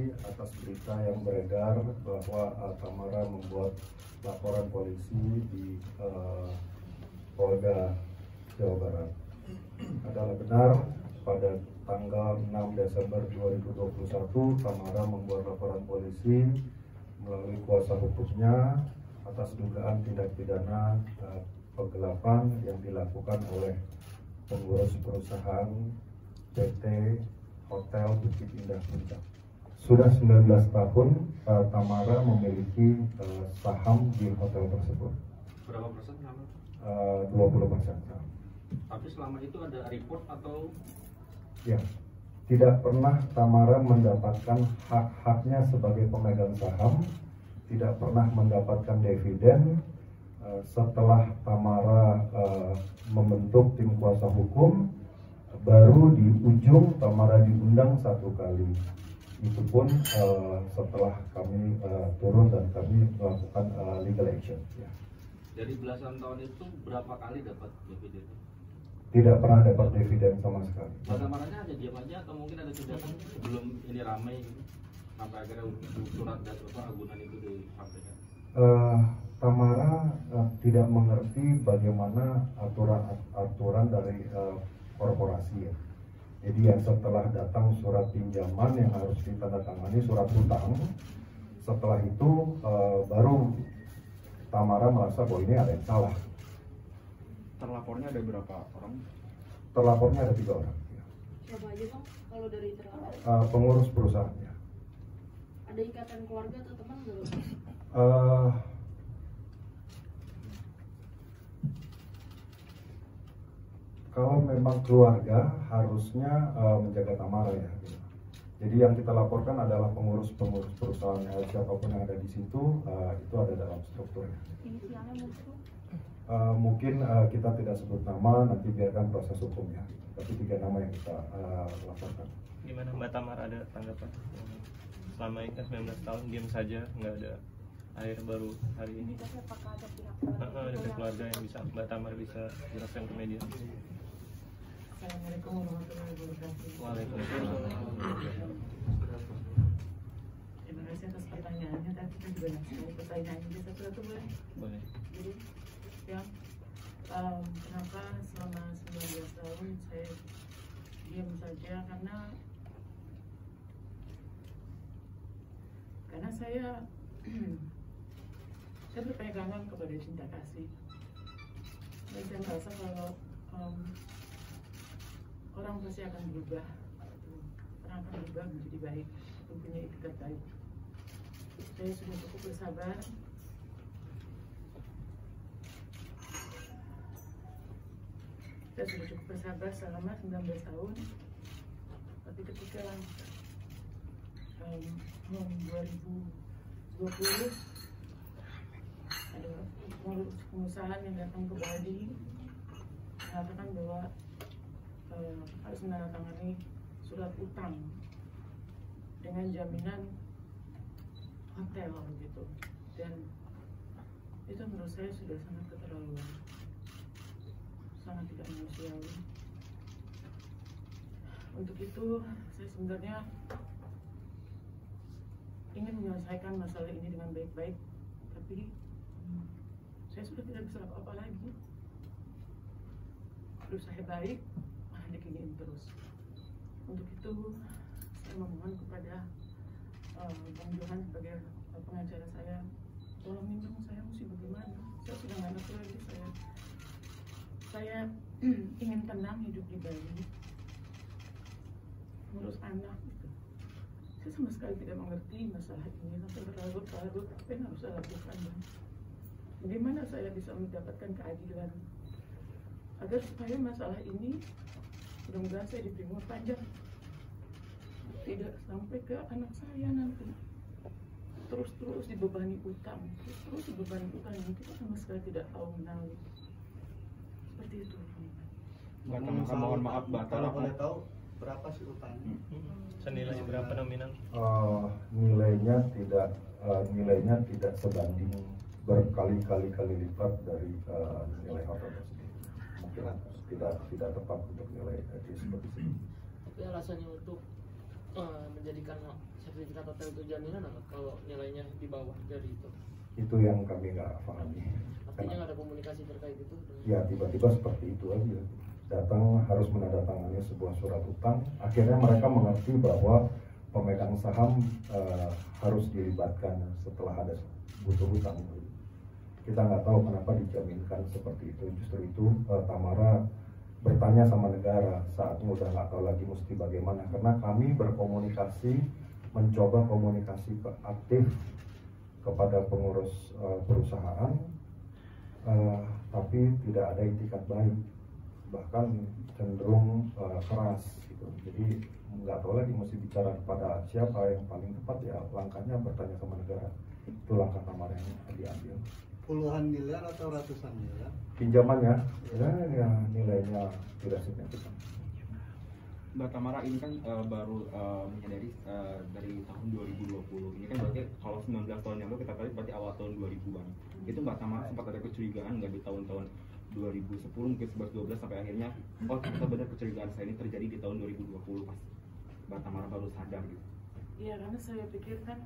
kami atas berita yang beredar bahwa Tamara membuat laporan polisi di Polda Jawa Barat. Adalah benar pada tanggal 6 Desember 2021 Tamara membuat laporan polisi melalui kuasa hukumnya atas dugaan tindak pidana penggelapan yang dilakukan oleh pengurus perusahaan PT Hotel Bukit Indah Puncak. Sudah 19 tahun Tamara memiliki saham di hotel tersebut. Berapa persen saham? 20%. Tapi selama itu ada report atau? Ya, tidak pernah Tamara mendapatkan hak-haknya sebagai pemegang saham, tidak pernah mendapatkan dividen. Setelah Tamara membentuk tim kuasa hukum, baru di ujung Tamara diundang 1 kali. Itu pun setelah kami turun dan kami melakukan legal action. Ya. Dari belasan tahun itu berapa kali dapat dividen? Tidak pernah dapat dividen sama sekali. Bagaimana aja diam aja atau mungkin ada tindakan sebelum ini ramai gitu, sampai akhirnya surat dan agunan itu disampaikan? Tamara tidak mengerti bagaimana aturan dari korporasi ya. Jadi yang setelah datang surat pinjaman yang harus ditandatangani surat hutang, setelah itu baru Tamara merasa bahwa ini ada yang salah. Terlapornya ada berapa orang? Terlapornya ada 3 orang. Ya. Siapa aja Bang kalau dari terlapor? Pengurus perusahaannya. Ada ikatan keluarga atau teman nggak? Kalau memang keluarga harusnya menjaga Tamara ya. Jadi yang kita laporkan adalah pengurus perusahaannya, siapapun yang ada di situ itu ada dalam strukturnya. Inisialnya muncul? Mungkin kita tidak sebut nama, nanti biarkan proses hukumnya. Tapi 3 nama yang kita laporkan. Gimana Mbak Tamara, ada tanggapan? Selama ini kan 19 tahun diam saja, nggak ada, akhir baru hari ini. Apakah ada pihak Ada keluarga yang bisa Mbak Tamara bisa jelaskan ke media? Assalamualaikum warahmatullahi wabarakatuh. Waalaikumsalam. Terima kasih atas pertanyaannya. Tapi kita juga nanti pertanyaan juga satu-satu boleh? Boleh. Jadi, yang kenapa selama 19 tahun saya diam saja karena saya berpegangan kepada cinta kasih. Dan saya merasa kalau orang pasti akan berubah, orang akan berubah menjadi baik, mempunyai etikat baik. Saya sudah cukup bersabar. Saya sudah cukup bersabar selama 19 tahun. Tapi ketika tahun 2020 ada pengusaha yang datang ke Bali mengatakan bahwa harus menandatangani surat utang dengan jaminan hotel gitu, dan itu menurut saya sudah sangat keterlaluan, sangat tidak manusiawi. Untuk itu saya sebenarnya ingin menyelesaikan masalah ini dengan baik-baik, tapi saya sudah tidak bisa apa-apa lagi. Berusaha baik malah diginiin terus. Untuk itu saya memohon kepada Bang Johan sebagai pengacara saya, tolongin dong, saya mesti bagaimana? Saya sudah nggak ngerti lagi. Saya ingin tenang hidup di Bali, ngurus anak gitu. Saya sama sekali tidak mengerti masalah ini sampai berlarut-larut. Apa yang harus saya lakukan, Bang? Bagaimana saya bisa mendapatkan keadilan agar supaya masalah ini mudah-mudahan saya diberi umur panjang, tidak sampai ke anak saya nanti terus dibebani utang, terus dibebani utang yang kita sama sekali tidak tahu mengenali. Seperti itu. Mohon maaf Mbak, kalau boleh tahu berapa sih utangnya? Senilai berapa nominal? Nilainya tidak sebanding berkali-kali lipat dari nilai hotel tersebut. Mungkin tidak tepat untuk nilai seperti itu. Tapi alasannya untuk menjadikan sertifikat hotel itu jaminan apa kalau nilainya di bawah dari itu? Itu yang kami nggak pahami. Artinya nggak ada komunikasi terkait itu? Ya tiba-tiba seperti itu aja. Datang harus menandatangani sebuah surat utang. Akhirnya mereka mengerti bahwa pemegang saham harus dilibatkan setelah ada butuh hutang. Kita nggak tahu kenapa dijaminkan seperti itu. Justru itu Tamara bertanya sama negara saatnya udah nggak tahu lagi mesti bagaimana, karena kami berkomunikasi, mencoba komunikasi aktif kepada pengurus perusahaan, tapi tidak ada itikat baik, bahkan cenderung keras gitu. Jadi nggak tahu lagi mesti bicara kepada siapa yang paling tepat, ya langkahnya bertanya sama negara. Itu langkah Tamara yang diambil. Puluhan miliar atau ratusan miliar? Pinjamannya ya nilainya tidak signifikan. Mbak Tamara ini kan baru menyadari dari tahun 2020. Ini kan berarti kalau 19 tahun yang lalu kita tarik berarti awal tahun 2000-an. Itu Mbak Tamara sempat ada kecurigaan nggak di tahun-tahun 2010 mungkin 11-12 sampai akhirnya ternyata benar kecurigaan saya ini terjadi di tahun 2020 pas Mbak Tamara baru sadar gitu. Iya, karena saya pikir kan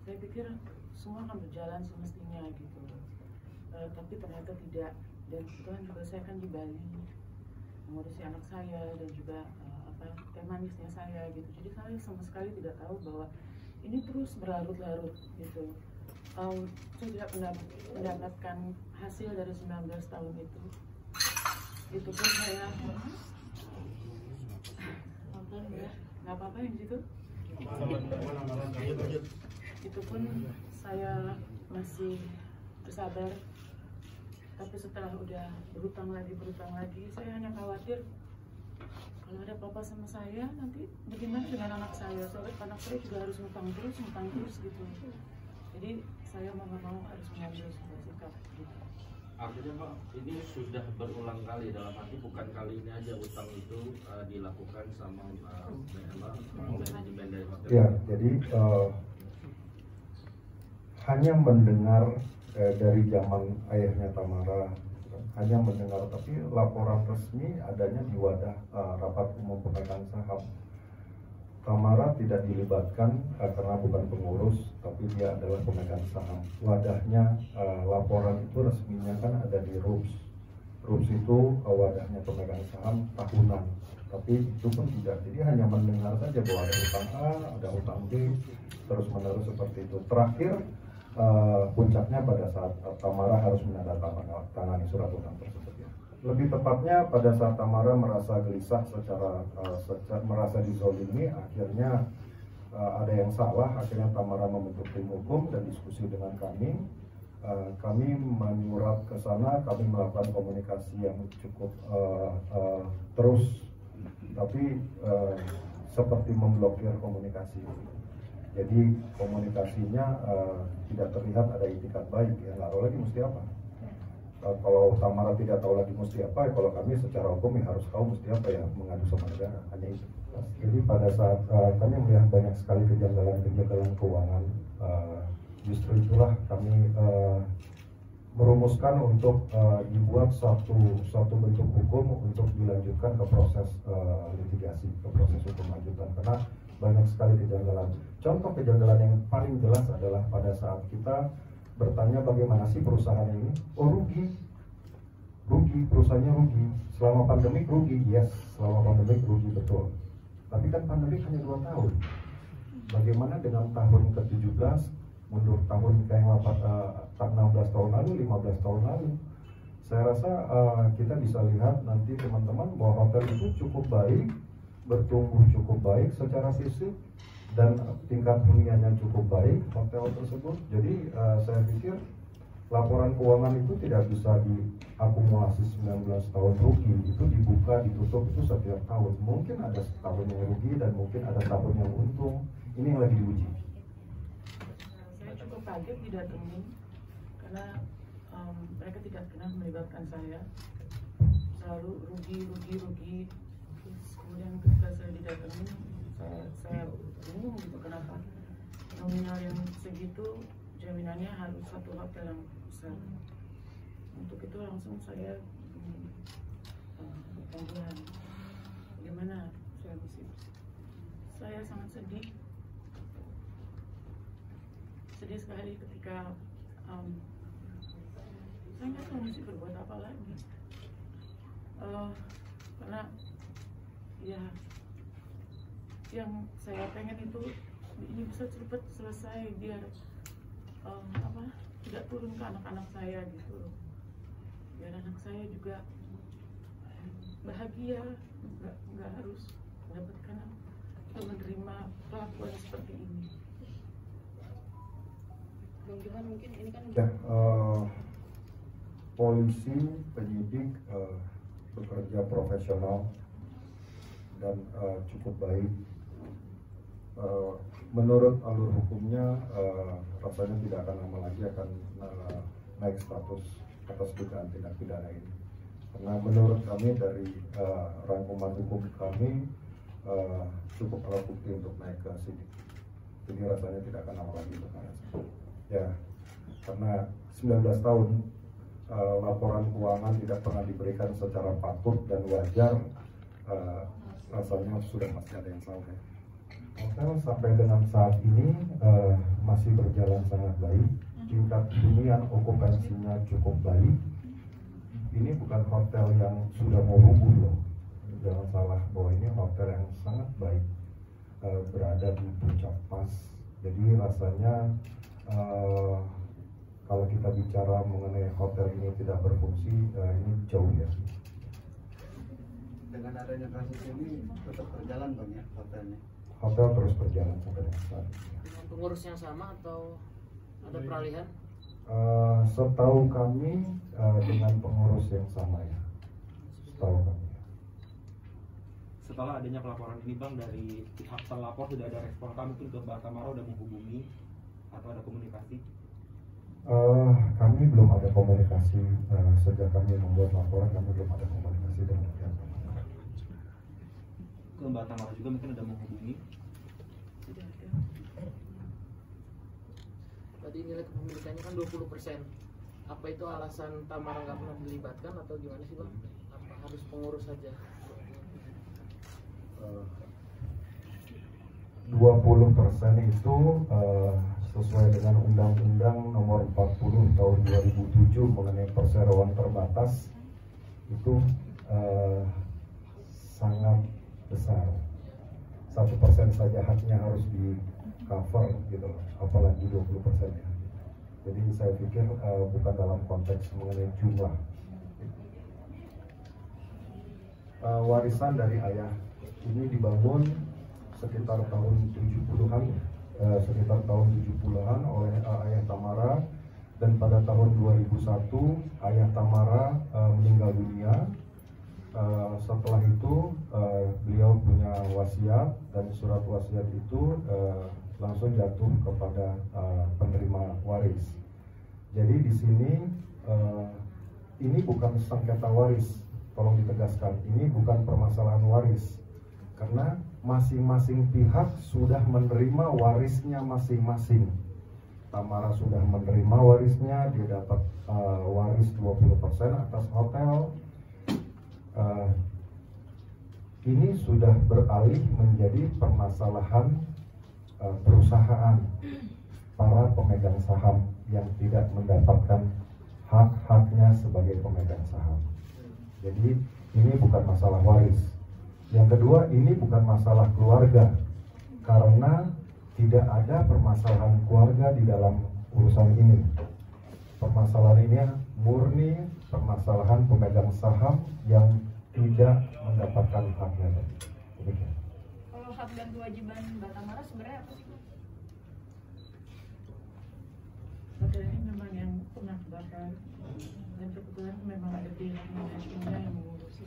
saya pikir semua akan berjalan semestinya gitu, tapi ternyata tidak. Dan kebetulan juga saya kan di Bali mengurusi anak saya dan juga teh manisnya saya gitu. Jadi saya sama sekali tidak tahu bahwa ini terus berlarut-larut gitu. Saya tidak mendapatkan hasil dari 19 tahun itu. Itu pun saya nonton ya, nggak apa-apa yang situ. Itu pun saya masih bersabar, tapi setelah udah berutang lagi, saya hanya khawatir kalau ada apa-apa sama saya nanti bagaimana dengan anak saya. Soalnya anak saya juga harus ngutang terus gitu. Jadi saya mau nggak mau harus mengambil sebuah sikap gitu. Artinya Pak, ini sudah berulang kali, dalam arti bukan kali ini aja utang itu dilakukan sama manajemen dari hotel. Ya, jadi hanya mendengar dari zaman ayahnya Tamara, hanya mendengar, tapi laporan resmi adanya di wadah rapat umum pemegang saham. Tamara tidak dilibatkan karena bukan pengurus, tapi dia adalah pemegang saham. Wadahnya laporan itu resminya kan ada di RUPS. RUPS itu wadahnya pemegang saham tahunan, tapi itu pun tidak. Jadi hanya mendengar saja bahwa ada utang A, ada utang B, terus menerus seperti itu. Terakhir puncaknya pada saat Tamara harus menandatangani surat utang tersebut. Ya. Lebih tepatnya pada saat Tamara merasa gelisah secara merasa dizolimi, akhirnya ada yang salah, akhirnya Tamara membentuk tim hukum dan diskusi dengan kami. Kami menyurat ke sana, kami melakukan komunikasi yang cukup terus, tapi seperti memblokir komunikasi. Jadi komunikasinya tidak terlihat ada itikat baik, ya nggak tahu lagi mesti apa. Kalau Tamara tidak tahu lagi mesti apa, ya kalau kami secara hukum ya harus tahu mesti apa, ya mengadu sama negara, hanya itu. Jadi pada saat kami melihat banyak sekali kejanggalan keuangan, justru itulah kami merumuskan untuk dibuat suatu bentuk hukum untuk dilanjutkan ke proses litigasi, ke proses hukum lanjutan, karena banyak sekali kejanggalan. Contoh kejanggalan yang paling jelas adalah pada saat kita bertanya bagaimana sih perusahaan ini, rugi, perusahaannya rugi. Selama pandemik rugi, yes, selama pandemik rugi betul. Tapi kan pandemik hanya 2 tahun. Bagaimana dengan tahun ke-17, mundur tahun kayak 16 tahun lalu, 15 tahun lalu. Saya rasa kita bisa lihat nanti teman-teman bahwa hotel itu cukup baik, bertumbuh cukup baik secara fisik, dan tingkat huniannya cukup baik hotel tersebut. Jadi saya pikir laporan keuangan itu tidak bisa diakumulasi 19 tahun rugi, itu dibuka, ditutup itu setiap tahun. Mungkin ada setahun yang rugi dan mungkin ada tahun yang untung. Ini yang lagi diuji. Saya cukup kaget didatengin karena mereka tidak pernah melibatkan saya. Selalu rugi. Terus kemudian ketika saya didatengin, saya bingung gitu kenapa nominal yang segitu jaminannya harus satu hotel yang besar. Untuk itu langsung saya bertanggungan. Bagaimana saya mesti? Saya sangat sedih sekali ketika saya nggak tahu mesti berbuat apa lagi. Karena ya yang saya pengen itu ini bisa cepat selesai biar tidak turun ke anak-anak saya gitu loh. Biar anak saya juga bahagia, nggak harus mendapatkan atau menerima perlakuan seperti ini. Bang Johan, mungkin ini kan Ya, polisi, penyidik bekerja profesional dan cukup baik. Menurut alur hukumnya, rasanya tidak akan lama lagi akan naik status atas dugaan tindak pidana ini. Karena menurut kami dari rangkuman hukum kami cukup alat bukti untuk naik ke sidik. Jadi rasanya tidak akan lama lagi untuk naik. Ya, karena 19 tahun laporan keuangan tidak pernah diberikan secara patut dan wajar, rasanya sudah pasti ada yang salah. Ya. Hotel sampai dengan saat ini masih berjalan sangat baik, tingkat hunian okupansinya cukup baik. Ini bukan hotel yang sudah mau rubuh loh, jangan salah bahwa ini hotel yang sangat baik, berada di puncak pas. Jadi rasanya kalau kita bicara mengenai hotel ini tidak berfungsi, ini jauh ya. Dengan adanya kasus ini tetap berjalan Bang ya hotelnya? Hotel terus berjalan sampai dengan saat ini. Dengan pengurus yang sama atau ada peralihan? Setahu kami dengan pengurus yang sama ya. Setahu kami. Setelah adanya pelaporan ini Bang, dari pihak terlapor sudah ada respon kah? Mungkin ke Mbak Tamara udah menghubungi atau ada komunikasi? Kami belum ada komunikasi sejak kami membuat laporan, kami belum ada komunikasi dengan pihak Tamara. Ke Mbak Tamara juga mungkin udah menghubungi? Tidak ada. Tadi nilai kepemilikannya kan 20%. Apa itu alasan Tamara nggak pernah dilibatkan atau gimana sih Bang? Apa harus pengurus saja? 20% itu sesuai dengan Undang-Undang Nomor 40 Tahun 2007 mengenai perseroan terbatas itu sangat besar. 1% saja haknya harus di cover gitu, apalagi 20% ya. Jadi saya pikir bukan dalam konteks mengenai jumlah. Warisan dari ayah ini dibangun sekitar tahun 70-an, sekitar tahun 70-an oleh ayah Tamara, dan pada tahun 2001 ayah Tamara meninggal dunia. Setelah itu beliau punya wasiat, dan surat wasiat itu langsung jatuh kepada penerima waris. Jadi di sini ini bukan sengketa waris, tolong ditegaskan, ini bukan permasalahan waris, karena masing-masing pihak sudah menerima warisnya masing-masing. Tamara sudah menerima warisnya, dia dapat waris 20% atas hotel. Ini sudah beralih menjadi permasalahan perusahaan, para pemegang saham yang tidak mendapatkan hak-haknya sebagai pemegang saham. Jadi ini bukan masalah waris. Yang kedua, ini bukan masalah keluarga, karena tidak ada permasalahan keluarga di dalam urusan ini. Permasalahan ini murni permasalahan pemegang saham yang tidak mendapatkan haknya. Demikian. kalau hak dan kewajiban Mbak Tamara sebenarnya apa sih? Hotel ini memang yang pernah kebakar, dan kebetulan memang ada pihak manajemennya yang mengurusi.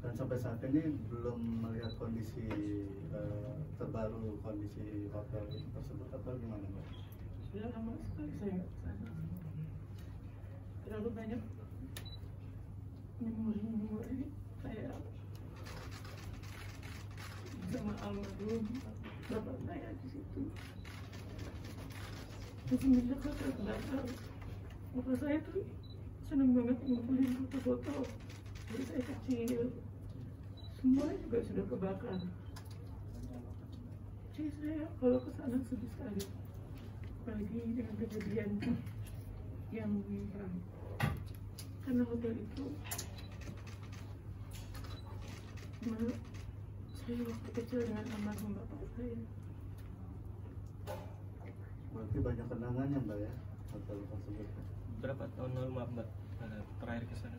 Dan sampai saat ini belum melihat kondisi terbaru kondisi hotel tersebut atau gimana Mbak? Sudah lama sekali saya nggak kesana. Terlalu banyak memori saya sama almarhum bapak saya di situ. Dan semenjak hotel kebakar, bapak saya tuh seneng banget ngumpulin foto-foto dari saya kecil. semuanya juga sudah kebakar. Jadi saya kalau ke sana sedih sekali, apalagi dengan kejadian yang menimpa. Karena hotel itu, saya waktu kecil dengan almarhum bapak saya. Berarti banyak kenangannya Mbak ya, hotel tersebut. Berapa tahun lalu Mbak terakhir ke sana?